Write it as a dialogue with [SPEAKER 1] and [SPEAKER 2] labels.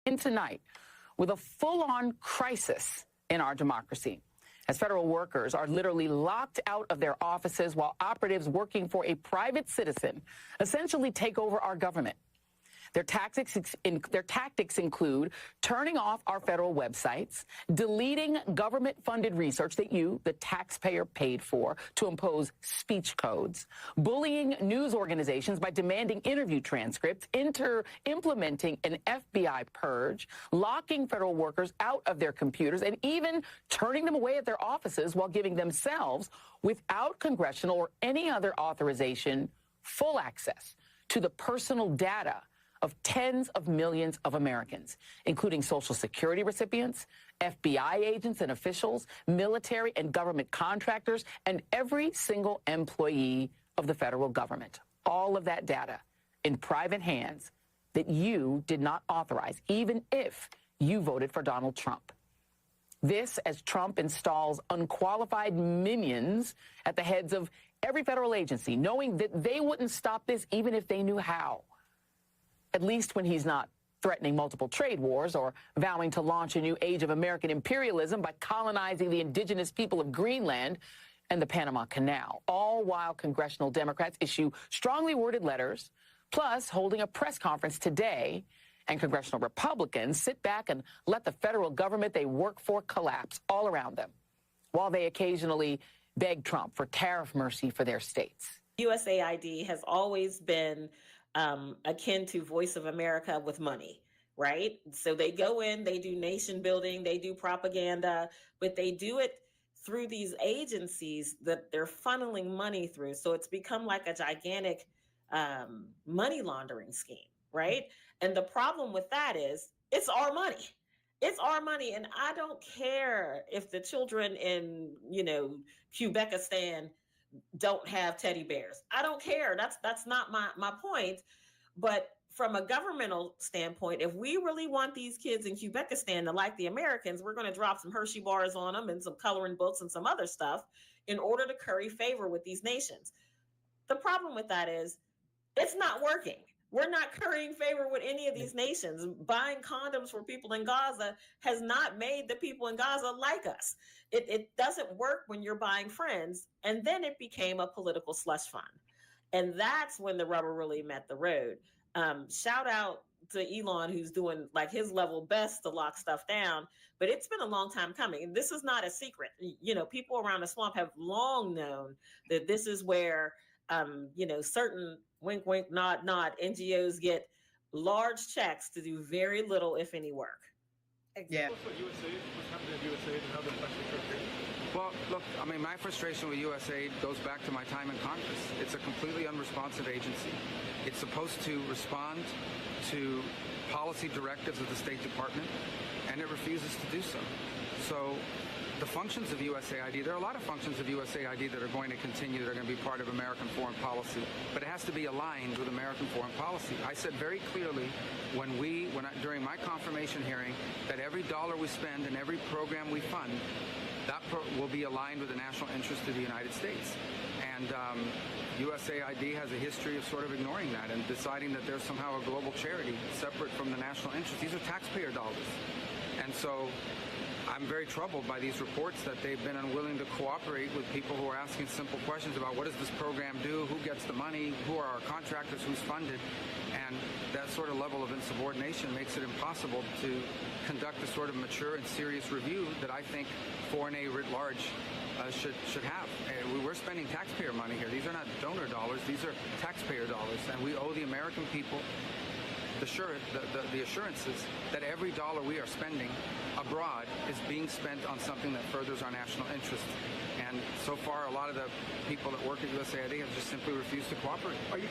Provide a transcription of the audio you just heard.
[SPEAKER 1] in tonight with a full-on crisis in our democracy, as federal workers are literally locked out of their offices while operatives working for a private citizen essentially take over our government. Their tactics include turning off our federal websites, deleting government-funded research that you, the taxpayer, paid for to impose speech codes, bullying news organizations by demanding interview transcripts, implementing an FBI purge, locking federal workers out of their computers, and even turning them away at their offices while giving themselves, without congressional or any other authorization, full access to the personal data of tens of millions of Americans, including Social Security recipients, FBI agents and officials, military and government contractors, and every single employee of the federal government. All of that data in private hands that you did not authorize, even if you voted for Donald Trump. This as Trump installs unqualified minions at the heads of every federal agency, knowing that they wouldn't stop this even if they knew how. At least when he's not threatening multiple trade wars or vowing to launch a new age of American imperialism by colonizing the indigenous people of Greenland and the Panama Canal, all while congressional Democrats issue strongly worded letters, plus holding a press conference today, and congressional Republicans sit back and let the federal government they work for collapse all around them, while they occasionally beg Trump for tariff mercy for their states.
[SPEAKER 2] USAID has always been akin to Voice of America with money, right? So they go in, they do nation building, they do propaganda, but they do it through these agencies that they're funneling money through. So it's become like a gigantic money laundering scheme, right? And the problem with that is it's our money. It's our money. And I don't care if the children in, Quebecistan don't have teddy bears. I don't care. That's not my point. But from a governmental standpoint, if we really want these kids in Quebecistan to like the Americans, we're going to drop some Hershey bars on them and some coloring books and some other stuff in order to curry favor with these nations. The problem with that is it's not working. We're not currying favor with any of these nations. Buying condoms for people in Gaza has not made the people in Gaza like us. It doesn't work when you're buying friends. And then it became a political slush fund. And that's when the rubber really met the road. Shout out to Elon, who's doing like his level best to lock stuff down. But it's been a long time coming. This is not a secret. People around the swamp have long known that this is where, certain wink, wink, nod, nod NGOs get large checks to do very little, if any, work.
[SPEAKER 3] Yeah.
[SPEAKER 4] What's happening at USAID and how the affects the church?
[SPEAKER 3] Well, look, my frustration with USAID goes back to my time in Congress. It's a completely unresponsive agency. It's supposed to respond to policy directives of the State Department, and it refuses to do so. So the functions of USAID, there are a lot of functions of USAID that are going to continue, that are going to be part of American foreign policy, but it has to be aligned with American foreign policy. I said very clearly during my confirmation hearing that every dollar we spend and every program we fund, that will be aligned with the national interest of the United States. And USAID has a history of sort of ignoring that and deciding that there's somehow a global charity separate from the national interest. These are taxpayer dollars. And so I'm very troubled by these reports that they've been unwilling to cooperate with people who are asking simple questions about what does this program do, who gets the money, who are our contractors, who's funded. And that sort of level of insubordination makes it impossible to conduct the sort of mature and serious review that I think foreign aid writ large should have. We're spending taxpayer money here. These are not donor dollars. These are taxpayer dollars. And we owe the American people the assurances that every dollar we are spending abroad is being spent on something that furthers our national interest. And so far, a lot of the people that work at USAID have just simply refused to cooperate.
[SPEAKER 4] Are you